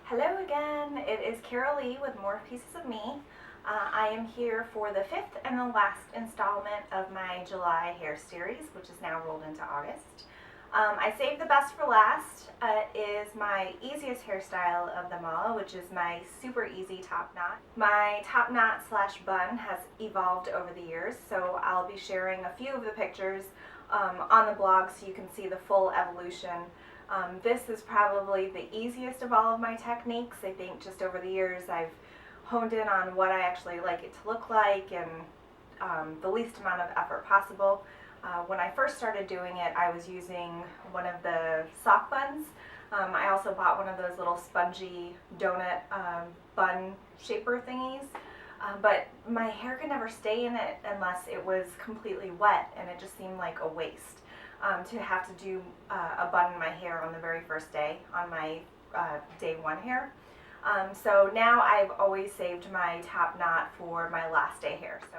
Hello again, it is Carol Lee with More Pieces of Me. I am here for the fifth and the last installment of my July hair series, which is now rolled into August. I saved the best for last. It is my easiest hairstyle of them all, which is my super easy top knot. My top knot slash bun has evolved over the years, so I'll be sharing a few of the pictures on the blog so you can see the full evolution. This is probably the easiest of all of my techniques. I think just over the years I've honed in on what I actually like it to look like and the least amount of effort possible. When I first started doing it, I was using one of the sock buns. I also bought one of those little spongy donut bun shaper thingies. But my hair could never stay in it unless it was completely wet, and it just seemed like a waste to have to do a bun in my hair on the very first day, on my day one hair. So now I've always saved my top knot for my last day hair. So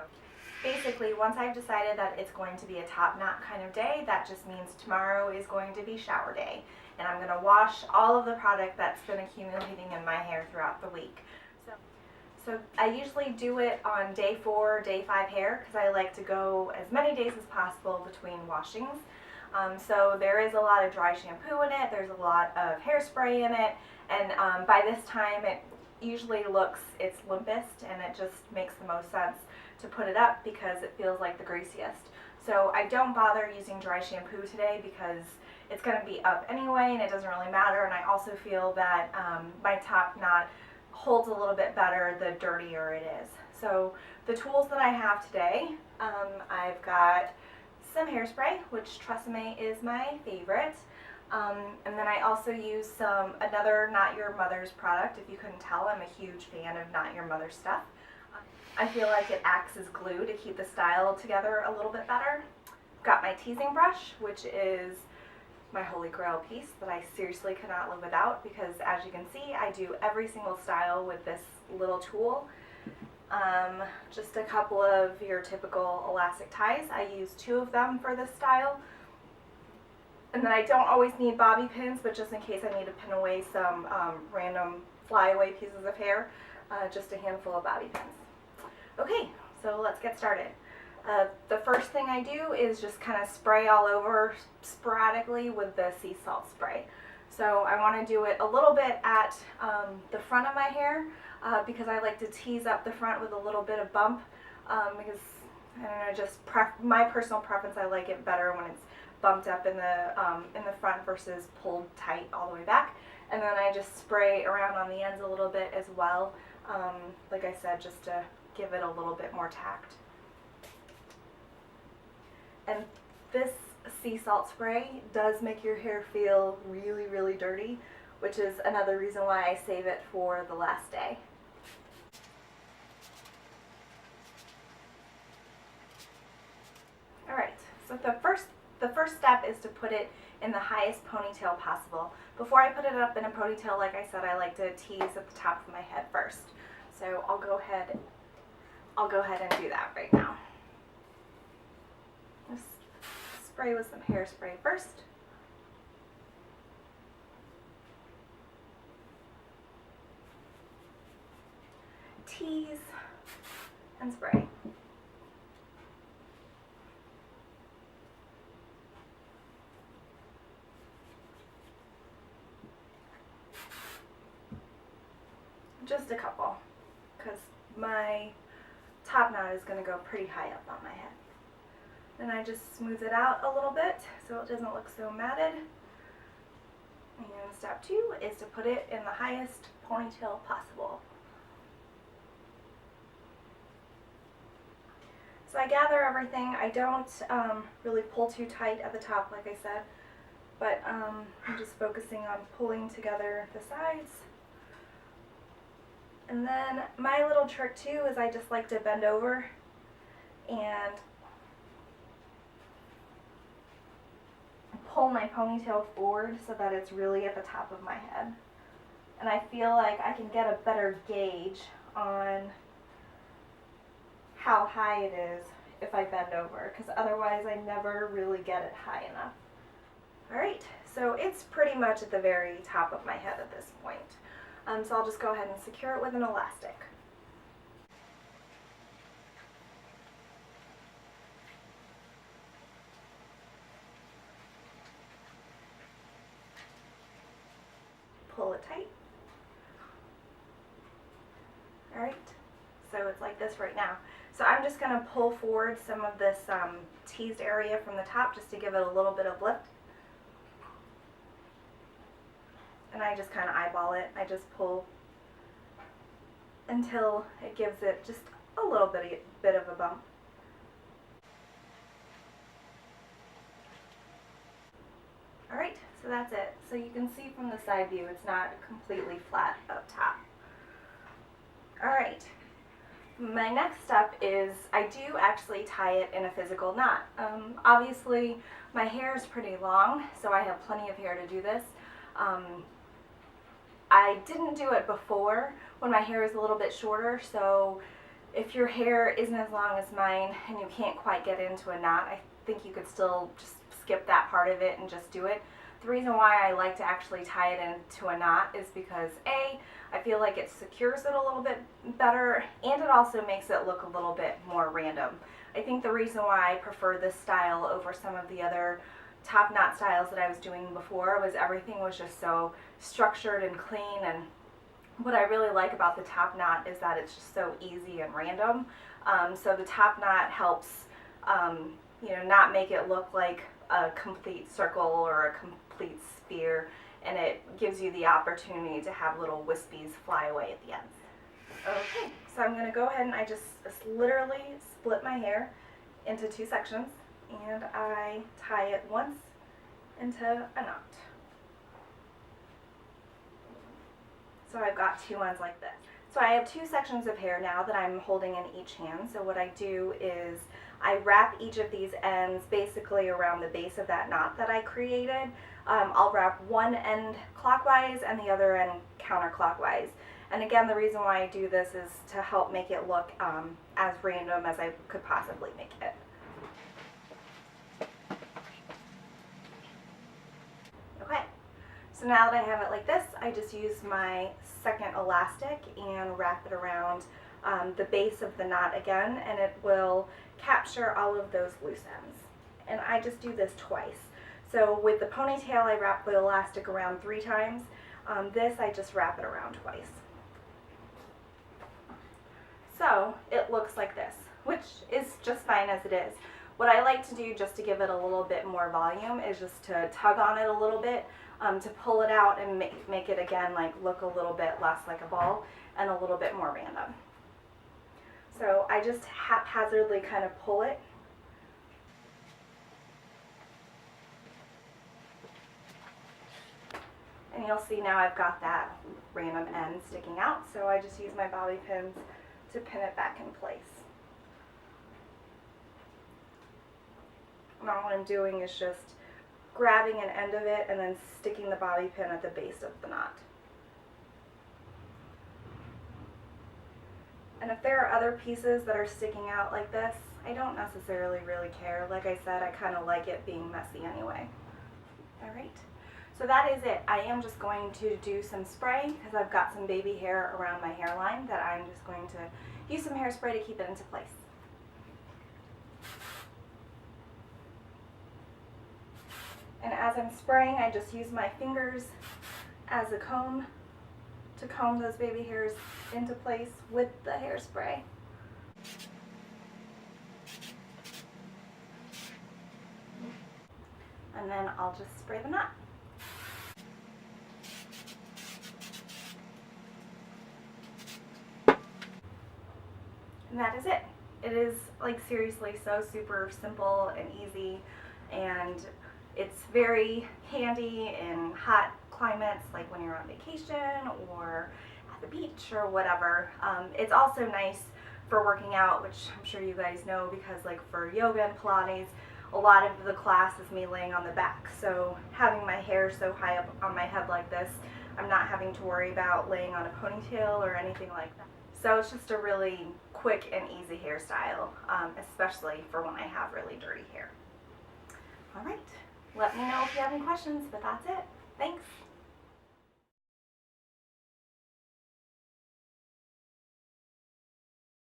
basically, once I've decided that it's going to be a top knot kind of day, that just means tomorrow is going to be shower day. And I'm going to wash all of the product that's been accumulating in my hair throughout the week. So I usually do it on day 4, day 5 hair because I like to go as many days as possible between washings. So there is a lot of dry shampoo in it, there's a lot of hairspray in it, and by this time it usually looks its limpest, and it just makes the most sense to put it up because it feels like the greasiest. So I don't bother using dry shampoo today because it's going to be up anyway and it doesn't really matter, and I also feel that my top knot holds a little bit better the dirtier it is. So the tools that I have today, I've got some hairspray, which Tresemme is my favorite, and then I also use another Not Your Mother's product. If you couldn't tell, I'm a huge fan of Not Your Mother's stuff. I feel like it acts as glue to keep the style together a little bit better. I've got my teasing brush, which is my holy grail piece that I seriously cannot live without because, as you can see, I do every single style with this little tool. Just a couple of your typical elastic ties. I use 2 of them for this style. And then I don't always need bobby pins, but just in case I need to pin away some random flyaway pieces of hair, just a handful of bobby pins. Okay, so let's get started. The first thing I do is just kind of spray all over sporadically with the sea salt spray. So I want to do it a little bit at the front of my hair because I like to tease up the front with a little bit of bump because, I don't know, just my personal preference, I like it better when it's bumped up in the front versus pulled tight all the way back. And then I just spray around on the ends a little bit as well, like I said, just to give it a little bit more tact. And this sea salt spray does make your hair feel really, really dirty, which is another reason why I save it for the last day. Alright, so the first step is to put it in the highest ponytail possible. Before I put it up in a ponytail, like I said, I like to tease at the top of my head first. So I'll go ahead and do that right now. Just spray with some hairspray first. Tease and spray. Just a couple, because my top knot is going to go pretty high up on my head. Then I just smooth it out a little bit so it doesn't look so matted. And step 2 is to put it in the highest ponytail possible. So I gather everything. I don't really pull too tight at the top, like I said, but I'm just focusing on pulling together the sides. And then my little trick too is I just like to bend over and pull my ponytail forward so that it's really at the top of my head. And I feel like I can get a better gauge on how high it is if I bend over, because otherwise I never really get it high enough. Alright, so it's pretty much at the very top of my head at this point. So I'll just go ahead and secure it with an elastic. Pull it tight. Alright, so it's like this right now. So I'm just going to pull forward some of this teased area from the top just to give it a little bit of lift. And I just kind of eyeball it. I just pull until it gives it just a little bit of a bump. Alright, so that's it. So you can see from the side view it's not completely flat up top. Alright, my next step is I do actually tie it in a physical knot. Obviously my hair is pretty long, so I have plenty of hair to do this. I didn't do it before when my hair is a little bit shorter, so if your hair isn't as long as mine and you can't quite get into a knot, I think you could still just skip that part of it and just do it. The reason why I like to actually tie it into a knot is because A, I feel like it secures it a little bit better, and it also makes it look a little bit more random. I think the reason why I prefer this style over some of the other top knot styles that I was doing before was everything was just so structured and clean, and what I really like about the top knot is that it's just so easy and random. So the top knot helps not make it look like a complete circle or a complete sphere, and it gives you the opportunity to have little wispies fly away at the end. Okay, so I'm going to go ahead and I just literally split my hair into two sections, and I tie it once into a knot. So I've got two ends like this. So I have two sections of hair now that I'm holding in each hand. So what I do is I wrap each of these ends basically around the base of that knot that I created. I'll wrap one end clockwise and the other end counterclockwise. And again, the reason why I do this is to help make it look as random as I could possibly make it. Okay, so now that I have it like this, I just use my second elastic and wrap it around the base of the knot again, and it will capture all of those loose ends. And I just do this twice. So with the ponytail, I wrap the elastic around 3 times. This, I just wrap it around twice. So it looks like this, which is just fine as it is. What I like to do just to give it a little bit more volume is just to tug on it a little bit to pull it out and make it again like look a little bit less like a ball and a little bit more random. So I just haphazardly kind of pull it. And you'll see now I've got that random end sticking out, so I just use my bobby pins to pin it back in place. Now what I'm doing is just grabbing an end of it and then sticking the bobby pin at the base of the knot. And if there are other pieces that are sticking out like this, I don't necessarily really care. Like I said, I kind of like it being messy anyway. Alright, so that is it. I am just going to do some spray because I've got some baby hair around my hairline that I'm just going to use some hairspray to keep it into place. And as I'm spraying, I just use my fingers as a comb to comb those baby hairs into place with the hairspray. And then I'll just spray the knot. And that is it. It is like seriously so super simple and easy, and it's very handy in hot climates like when you're on vacation or at the beach or whatever. It's also nice for working out, which I'm sure you guys know, because like for yoga and Pilates, a lot of the class is me laying on the back. So having my hair so high up on my head like this, I'm not having to worry about laying on a ponytail or anything like that. So it's just a really quick and easy hairstyle, especially for when I have really dirty hair. All right, let me know if you have any questions, but that's it. Thanks.